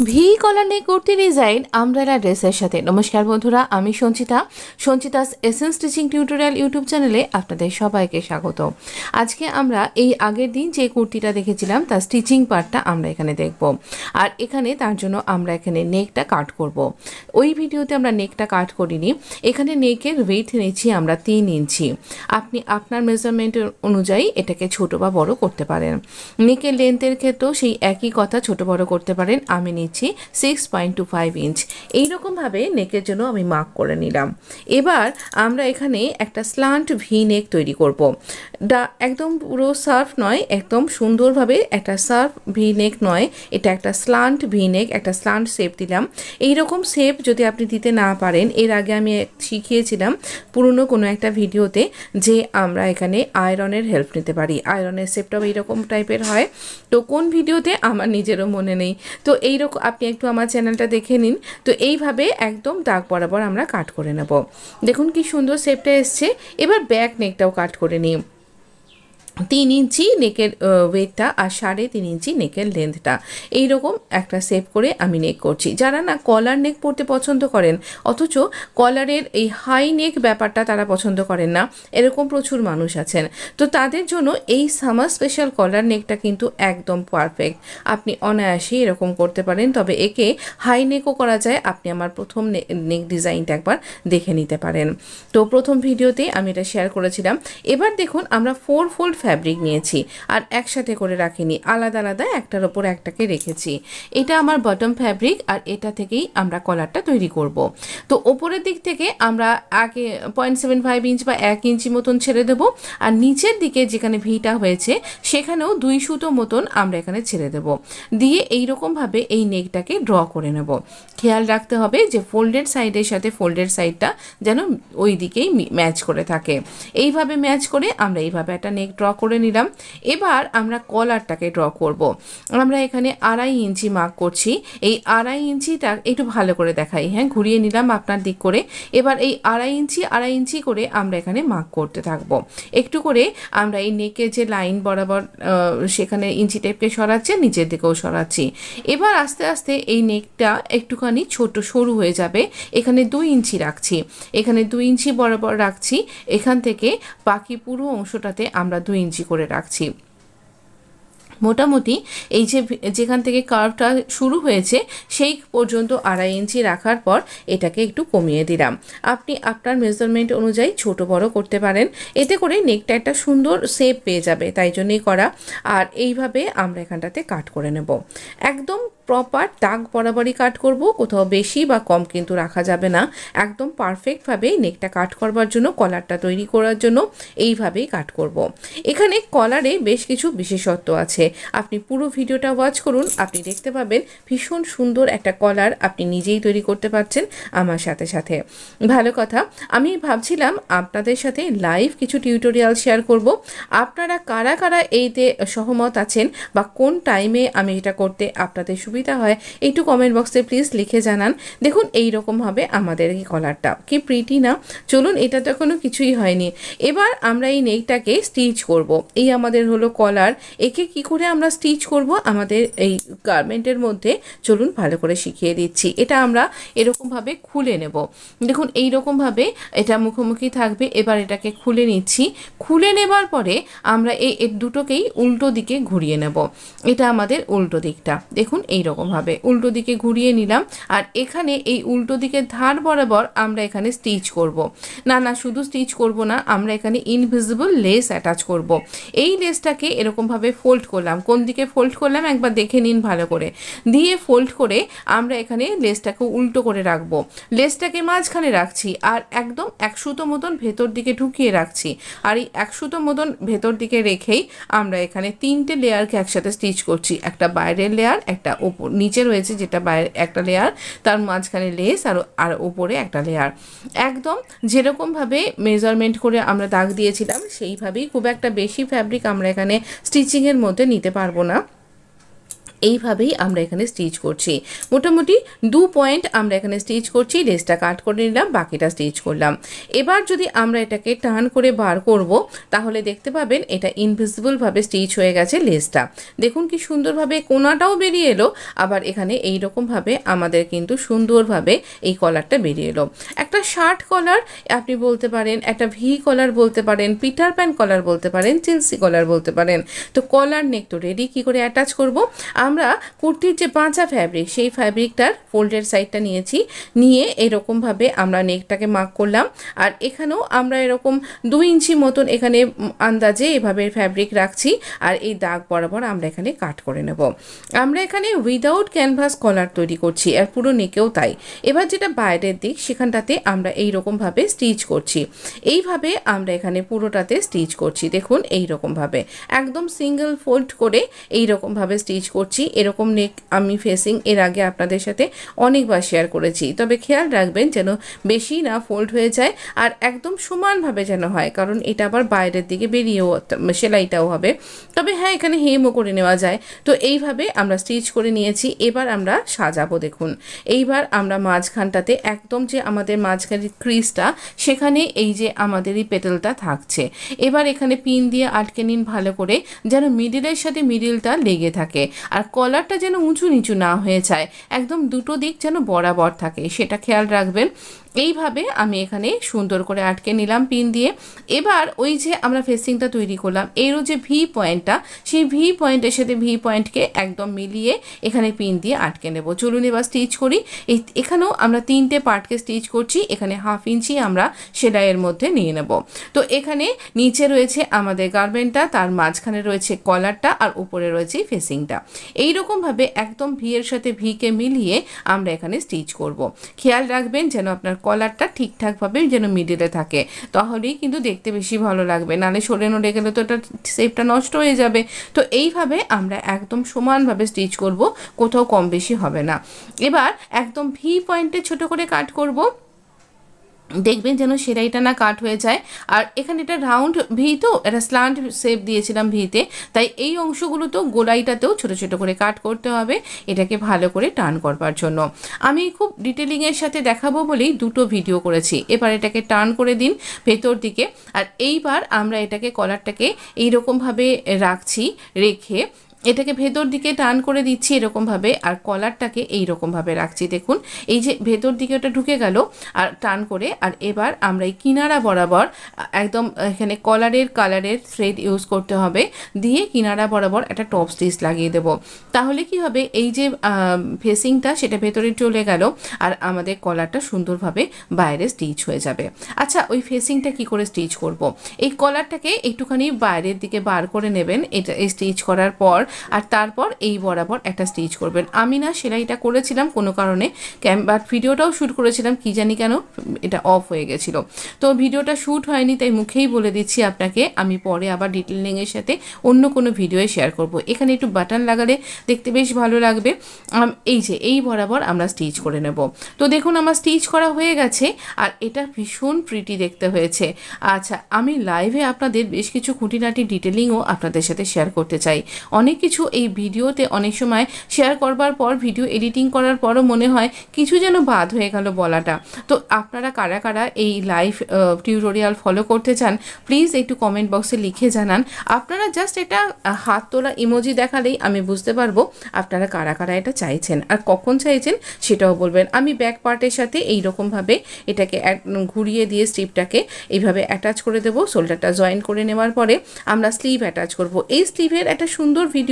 V কলার নেক kurti design umbrella ড্রেসের সাথে। নমস্কার বন্ধুরা, আমি Sanchita's essence stitching tutorial YouTube চ্যানেলে আপনাদের সবাইকে স্বাগত। আজকে আমরা এই আগের দিন যে কুর্তিটা দেখেছিলাম তার স্টিচিং পার্টটা আমরা এখানে দেখব, আর এখানে তার জন্য আমরা এখানে নেকটা কাট করব। ওই ভিডিওতে আমরা নেকটা কাট করিনি। এখানে নেকের ওয়েট নিয়েছি আমরা 3 ইঞ্চি। আপনি আপনার মেজারমেন্ট অনুযায়ী এটাকে ছোট বা বড় করতে পারেন। নেকের লেন্থের ক্ষেত্রেও সেই একই কথা, ছোট বড় করতে পারেন। আমি নিচ্ছি 6.25 ইঞ্চ। এইরকমভাবে নেকের জন্য আমি মার্ক করে নিলাম। এবার আমরা এখানে একটা স্লান্ট ভি নেক তৈরি করব। একদম পুরো সার্ফ নয়, একদম সুন্দরভাবে একটা সার্ফ ভি নেক নয়, এটা একটা স্লান্ট ভি নেক, একটা স্লান্ট শেপ দিলাম। এইরকম শেপ যদি আপনি দিতে না পারেন, এর আগে আমি শিখিয়েছিলাম পুরনো কোনো একটা ভিডিওতে যে আমরা এখানে আয়রনের হেল্প নিতে পারি। আয়রনের শেপটাও এইরকম টাইপের হয়। তো কোন ভিডিওতে আমার নিজেরও মনে নেই, তো এইরকম আপনি একটু আমার চ্যানেলটা দেখে নিন। তো এইভাবে একদম দাগ বরাবর আমরা কাট করে নেব। দেখুন কি সুন্দর শেপটা এসছে। এবার ব্যাক নেকটাও কাট করে নিই। 3 ইঞ্চি নেকের ওয়েটটা আর 3.5 ইঞ্চি নেকের লেন্থটা, এইরকম একটা শেপ করে আমি নেক করছি। যারা না কলার নেক পরতে পছন্দ করেন, অথচ কলারের এই হাই নেক ব্যাপারটা তারা পছন্দ করেন না, এরকম প্রচুর মানুষ আছেন। তো তাদের জন্য এই সামার স্পেশাল কলার নেকটা কিন্তু একদম পারফেক্ট। আপনি অনায়াসে এরকম করতে পারেন, তবে একে হাই নেকও করা যায়। আপনি আমার প্রথম নেক ডিজাইনটা একবার দেখে নিতে পারেন। তো প্রথম ভিডিওতে আমি এটা শেয়ার করেছিলাম। এবার দেখুন আমরা 4 ফোল্ড ফ্যাব্রিক নিয়েছি আর একসাথে করে রাখিনি, আলাদা আলাদা একটার ওপর একটাকে রেখেছি। এটা আমার বটম ফ্যাব্রিক আর এটা থেকেই আমরা কলারটা তৈরি করব। তো ওপরের দিক থেকে আমরা আগে 0.75 ইঞ্চ বা 1 ইঞ্চি মতন ছেড়ে দেব, আর নিচের দিকে যেখানে ভিটা হয়েছে সেখানেও 2 সুতো মতন আমরা এখানে ছেড়ে দেব। দিয়ে এইরকমভাবে এই নেকটাকে ড্র করে নেব। খেয়াল রাখতে হবে যে ফোল্ডেড সাইডের সাথে ফোল্ডেড সাইডটা যেন ওই দিকেই ম্যাচ করে থাকে। এইভাবে ম্যাচ করে আমরা এইভাবে একটা নেক ড্র করে নিলাম। এবার আমরা কলারটাকে ড্র করব। আমরা এখানে 2.5 ইঞ্চি মার্ক করছি। এই 2.5 ইঞ্চিটা একটু ভালো করে দেখাই, হ্যাঁ, ঘুরিয়ে নিলাম আপনার দিক করে। এবার এই 2.5 ইঞ্চি করে আমরা এখানে মার্ক করতে থাকবো। একটু করে আমরা এই নেকের যে লাইন বরাবর সেখানে ইঞ্চি টেপকে সরাচ্ছি, নিচের দিকেও সরাচ্ছি। এবার আস্তে আস্তে এই নেকটা একটুখানি ছোট সরু হয়ে যাবে। এখানে 2 ইঞ্চি রাখছি, এখানে 2 ইঞ্চি বরাবর রাখছি। এখান থেকে বাকি পুরো অংশটাতে আমরা 2 ইঞ্চি করে রাখছি। মোটামুটি এই যেখান থেকে কার্ভটা শুরু হয়েছে সেই পর্যন্ত 2.5 ইঞ্চি রাখার পর এটাকে একটু কমিয়ে দিলাম। আপনি আপনার মেজারমেন্ট অনুযায়ী ছোট বড় করতে পারেন, এতে করে নেকটা একটা সুন্দর শেপ পেয়ে যাবে, তাই জন্যই করা। আর এইভাবে আমরা এখানটাতে কাট করে নেব। একদম প্রপার দাগ বরাবরই কাট করব, কোথাও বেশি বা কম কিন্তু রাখা যাবে না। একদম পারফেক্টভাবে নেকটা কাট করবার জন্য, কলারটা তৈরি করার জন্য এইভাবেই কাট করব। এখানে কলারে বেশ কিছু বিশেষত্ব আছে, আপনি পুরো ভিডিওটা ওয়াচ করুন, আপনি দেখতে পাবেন ভীষণ সুন্দর একটা কলার আপনি নিজেই তৈরি করতে পারছেন আমার সাথে সাথে। ভালো কথা, আমি ভাবছিলাম আপনাদের সাথে লাইভ কিছু টিউটোরিয়াল শেয়ার করব। আপনারা কারা কারা এইতে সহমত আছেন বা কোন টাইমে আমি এটা করতে আপনাদের সুবিধা হয় একটু কমেন্ট বক্সে প্লিজ লিখে জানান। দেখুন এইরকমভাবে আমাদের এই কলারটা কি প্রিটি না। চলুন, এটা তো এখনো কিছুই হয়নি। এবার আমরা এই নেকটাকে স্টিচ করব। এই আমাদের হলো কলার, একে কি করে আমরা স্টিচ করব আমাদের এই গার্মেন্টের মধ্যে, চলুন ভালো করে শিখিয়ে দিচ্ছি। এটা আমরা এরকমভাবে খুলে নেব। দেখুন এইরকমভাবে এটা মুখোমুখি থাকবে। এবার এটাকে খুলে নিচ্ছি। খুলে নেবার পরে আমরা এই দুটোকেই উল্টো দিকে ঘুরিয়ে নেব। এটা আমাদের উল্টো দিকটা। দেখুন এইরকমভাবে উল্টো দিকে ঘুরিয়ে নিলাম। আর এখানে এই উল্টো দিকের ধার বরাবর আমরা এখানে স্টিচ করব। না শুধু স্টিচ করব না, আমরা এখানে ইনভিজিবল লেস অ্যাটাচ করব। এই লেসটাকে এরকমভাবে ফোল্ড করলাম। কোন দিকে ফোল্ড করলাম একবার দেখে নিন ভালো করে। দিয়ে ফোল্ড করে আমরা এখানে লেসটাকে উল্টো করে রাখবো। লেসটাকে মাঝখানে রাখছি আর একদম 1 সুতো মতন ভেতর দিকে ঢুকিয়ে রাখছি। আর এই 1 সুতো মতন ভেতর দিকে রেখেই আমরা এখানে 3টে লেয়ারকে একসাথে স্টিচ করছি। একটা বাইরের লেয়ার, একটা ওপর নিচে রয়েছে যেটা বাইরে একটা লেয়ার, তার মাঝখানে লেস আর ওপরে একটা লেয়ার। একদম যেরকমভাবে মেজারমেন্ট করে আমরা দাগ দিয়েছিলাম সেইভাবেই। খুব একটা বেশি ফ্যাব্রিক আমরা এখানে স্টিচিংয়ের মধ্যে নিতে পারবো না। এইভাবেই আমরা এখানে স্টিচ করছি। মোটামুটি 2 পয়েন্ট আমরা এখানে স্টিচ করছি, লেসটা কাট করে নিলাম, বাকিটা স্টিচ করলাম। এবার যদি আমরা এটাকে টার্ন করে বার করব তাহলে দেখতে পাবেন এটা ইনভিজিবলভাবে স্টিচ হয়ে গেছে লেসটা। দেখুন কি সুন্দরভাবে কোনাটাও বেরিয়ে এলো, আবার এখানে এই রকমভাবে আমাদের কিন্তু সুন্দরভাবে এই কলারটা বেরিয়ে এলো। একটা শার্ট কলার আপনি বলতে পারেন, একটা ভি কলার বলতে পারেন, পিটার প্যান কলার বলতে পারেন, চেলসি কলার বলতে পারেন। তো কলার নেক তো রেডি। কী করে অ্যাটাচ করব, আমরা কুর্তির যে পাঁচা ফ্যাব্রিক সেই ফ্যাব্রিকটার ফোল্ডের সাইডটা নিয়েছি, নিয়ে এরকমভাবে আমরা নেকটাকে মার্ক করলাম। আর এখানেও আমরা এরকম 2 ইঞ্চি মতন এখানে আন্দাজে এভাবে ফ্যাব্রিক রাখছি, আর এই দাগ বরাবর আমরা এখানে কাট করে নেব। আমরা এখানে উইদাউট ক্যানভাস কলার তৈরি করছি, আর পুরো নেকেও তাই। এবার যেটা বাইরের দিক সেখানটাতে আমরা এইরকমভাবে স্টিচ করছি। এইভাবে আমরা এখানে পুরোটাতে স্টিচ করছি। দেখুন এইরকমভাবে একদম সিঙ্গেল ফোল্ড করে এইরকমভাবে স্টিচ করছি। এরকম নেক আমি ফেসিং এর আগে আপনাদের সাথে অনেকবার শেয়ার করেছি, তবে খেয়াল রাখবেন যেন বেশি না ফোল্ড হয়ে যায়, আর একদম সমানভাবে যেন হয়, কারণ এটা আবার বাইরের দিকে বেরিয়েও সেলাইটাও হবে। তবে হ্যাঁ, এখানে হেমও করে নেওয়া যায়। তো এইভাবে আমরা স্টিচ করে নিয়েছি। এবার আমরা সাজাবো। দেখুন এইবার আমরা মাঝখানটাতে একদম যে আমাদের মাঝখানের ক্রিজটা, সেখানে এই যে আমাদের এই পেটেলটা থাকছে, এবার এখানে পিন দিয়ে আটকে নিন ভালো করে, যেন মিডিলের সাথে মিডিলটা লেগে থাকে, আর কলারটা যেন উঁচু নিচু না হয়ে যায়, একদম দুটো দিক যেন বরাবর থাকে, সেটা খেয়াল রাখবেন। এইভাবে আমি এখানে সুন্দর করে আটকে নিলাম পিন দিয়ে। এবার ওই যে আমরা ফেসিংটা তৈরি করলাম, এরও যে ভি পয়েন্টটা, সেই ভি পয়েন্টের সাথে ভি পয়েন্টকে একদম মিলিয়ে এখানে পিন দিয়ে আটকে নেব। চলুন এবার স্টিচ করি। এখানেও আমরা 3টে পার্টকে স্টিচ করছি। এখানে 1/2 ইঞ্চি আমরা সেলাইয়ের মধ্যে নিয়ে নেব। তো এখানে নিচে রয়েছে আমাদের গার্মেন্টটা, তার মাঝখানে রয়েছে কলারটা, আর উপরে রয়েছে ফেসিংটা। এইরকমভাবে একদম ভি এর সাথে ভিকে মিলিয়ে আমরা এখানে স্টিচ করব। খেয়াল রাখবেন যেন আপনার কলারটা ঠিকঠাকভাবে যেন মিডিলে থাকে, তাহলেই কিন্তু দেখতে বেশি ভালো লাগবে, নাহলে সরে নড়ে গেলে তো এটা শেপটা নষ্ট হয়ে যাবে। তো এইভাবে আমরা একদম সমানভাবে স্টিচ করব, কোথাও কম বেশি হবে না। এবার একদম ভি পয়েন্টে ছোট করে কাট করব, দেখবেন যেন সেলাইটা না কাট হয়ে যায়। আর এখানে এটা রাউন্ড ভি, তো এটা স্ল্যান্ট শেপ দিয়েছিলাম ভিতে, তাই এই অংশগুলো তো গোলাইটাতেও ছোট ছোট করে কাট করতে হবে এটাকে ভালো করে টার্ন করবার জন্য। আমি খুব ডিটেলিংয়ের সাথে দেখাবো বলেই 2টো ভিডিও করেছি। এবার এটাকে টার্ন করে দিন ভেতর দিকে, আর এইবার আমরা এটাকে কলারটাকে এইরকমভাবে রাখছি, রেখে এটাকে ভেতর দিকে টার্ন করে দিচ্ছি এরকমভাবে, আর কলারটাকে এইরকমভাবে রাখছি। দেখুন এই যে ভেতর দিকে ওটা ঢুকে গেল আর টার্ন করে, আর এবার আমরা এই কিনারা বরাবর একদম এখানে কালারের থ্রেড ইউজ করতে হবে, দিয়ে কিনারা বরাবর একটা টপ স্টিচ লাগিয়ে দেব। তাহলে কি হবে, এই যে ফেসিংটা সেটা ভেতরে চলে গেল, আর আমাদের কলারটা সুন্দরভাবে বাইরে স্টিচ হয়ে যাবে। আচ্ছা, ওই ফেসিংটা কি করে স্টিচ করব? এই কলারটাকে একটুখানি বাইরের দিকে বার করে নেবেন এটা স্টিচ করার পর, আর তারপর এই বরাবর একটা স্টিচ করবেন। আমি না সেলাইটা করেছিলাম কোনো কারণে, বাট ভিডিওটাও শ্যুট করেছিলাম, কি জানি কেন এটা অফ হয়ে গেছিল, তো ভিডিওটা শ্যুট হয়নি, তাই মুখেই বলে দিচ্ছি আপনাকে। আমি পরে আবার ডিটেলিংয়ের সাথে অন্য কোনো ভিডিওয়ে শেয়ার করব। এখানে একটু বাটন লাগালে দেখতে বেশ ভালো লাগবে। এই যে এই বরাবর আমরা স্টিচ করে নেব। তো দেখুন আমার স্টিচ করা হয়ে গেছে, আর এটা ভীষণ প্রিটি দেখতে হয়েছে। আচ্ছা, আমি লাইভে আপনাদের বেশ কিছু খুঁটিনাটি ডিটেলিংও আপনাদের সাথে শেয়ার করতে চাই। অনেক কিছু এই ভিডিওতে অনেক সময় শেয়ার করবার পর, ভিডিও এডিটিং করার পরও মনে হয় কিছু যেন বাদ হয়ে গেল বলাটা। তো আপনারা কারা কারা এই লাইভ টিউটোরিয়াল ফলো করতে চান প্লিজ একটু কমেন্ট বক্সে লিখে জানান। আপনারা জাস্ট এটা হাত তোলা ইমোজি দেখালেই আমি বুঝতে পারবো আপনারা কারা কারা এটা চাইছেন, আর কখন চাইছেন সেটাও বলবেন। আমি ব্যাক পার্টের সাথে এইরকমভাবে এটাকে ঘুরিয়ে দিয়ে স্লিভটাকে এইভাবে অ্যাটাচ করে দেবো। শোল্ডারটা জয়েন করে নেওয়ার পরে আমরা স্লিভ অ্যাটাচ করব। এই স্লিভের একটা সুন্দর ভিডিও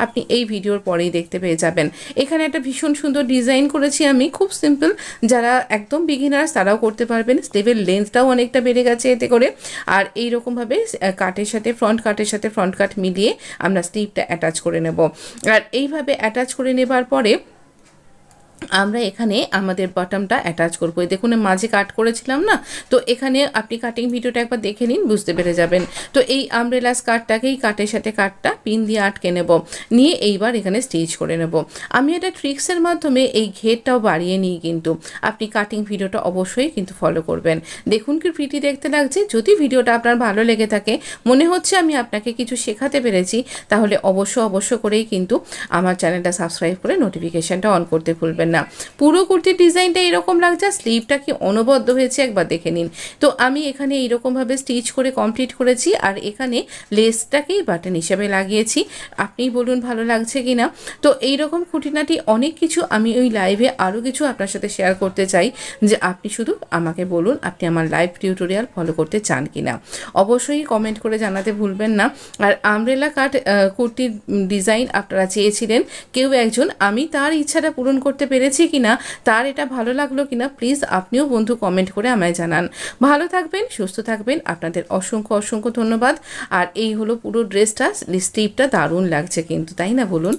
আপনি এই ভিডিওর পরেই দেখতে পেয়ে যাবেন। এখানে একটা ভীষণ সুন্দর ডিজাইন করেছি আমি, খুব সিম্পল, যারা একদম বিগিনার্স তারাও করতে পারবেন। স্লিভের লেন্থটাও অনেকটা বেড়ে গেছে এতে করে। আর এইরকমভাবে কাটের সাথে ফ্রন্ট কাট মিলিয়ে আমরা স্লিভটা অ্যাটাচ করে নেব। আর এইভাবে অ্যাটাচ করে নেবার পরে আমরা এখানে আমাদের বটমটা অ্যাটাচ করবো। দেখুন মাঝে কাট করেছিলাম না, তো এখানে আপনি কাটিং ভিডিওটা একবার দেখে নিন, বুঝতে পেরে যাবেন। তো এই আমব্রেলা স্কার্টটাকেই কাটের সাথে কাটটা পিন দিয়ে আটকে নেব, নিয়ে এইবার এখানে স্টিচ করে নেব। আমি একটা ট্রিক্সের মাধ্যমে এই ঘেরটাও বাড়িয়ে নিই, কিন্তু আপনি কাটিং ভিডিওটা অবশ্যই কিন্তু ফলো করবেন। দেখুন কি প্রিটি দেখতে লাগছে। যদি ভিডিওটা আপনার ভালো লেগে থাকে, মনে হচ্ছে আমি আপনাকে কিছু শেখাতে পেরেছি, তাহলে অবশ্য করেই কিন্তু আমার চ্যানেলটা সাবস্ক্রাইব করে নোটিফিকেশানটা অন করতে ভুলবেন না। পুরো কুর্তির ডিজাইনটা এরকম লাগছে, স্লিভটা কি অনবদ্য হয়েছে একবার দেখে নিন। তো আমি এখানে এইরকমভাবে স্টিচ করে কমপ্লিট করেছি, আর এখানে লেসটাকেই বাটন হিসেবে লাগিয়েছি। আপনিই বলুন ভালো লাগছে কি না। তো এইরকম খুঁটিনাটি অনেক কিছু আমি ওই লাইভে আরও কিছু আপনার সাথে শেয়ার করতে চাই, যে আপনি শুধু আমাকে বলুন আপনি আমার লাইভ টিউটোরিয়াল ফলো করতে চান কি না। অবশ্যই কমেন্ট করে জানাতে ভুলবেন না। আর আমব্রেলা কাট কুর্তির ডিজাইন আপনারা চেয়েছিলেন কেউ একজন, আমি তার ইচ্ছাটা পূরণ করতে পেরেছি কিনা, তার এটা ভালো লাগলো কিনা, প্লিজ আপনিও বন্ধু কমেন্ট করে আমায় জানান। ভালো থাকবেন, সুস্থ থাকবেন, আপনাদের অসংখ্য ধন্যবাদ। আর এই হলো পুরো ড্রেসটা, স্লিভটা দারুণ লাগছে কিন্তু, তাই না বলুন।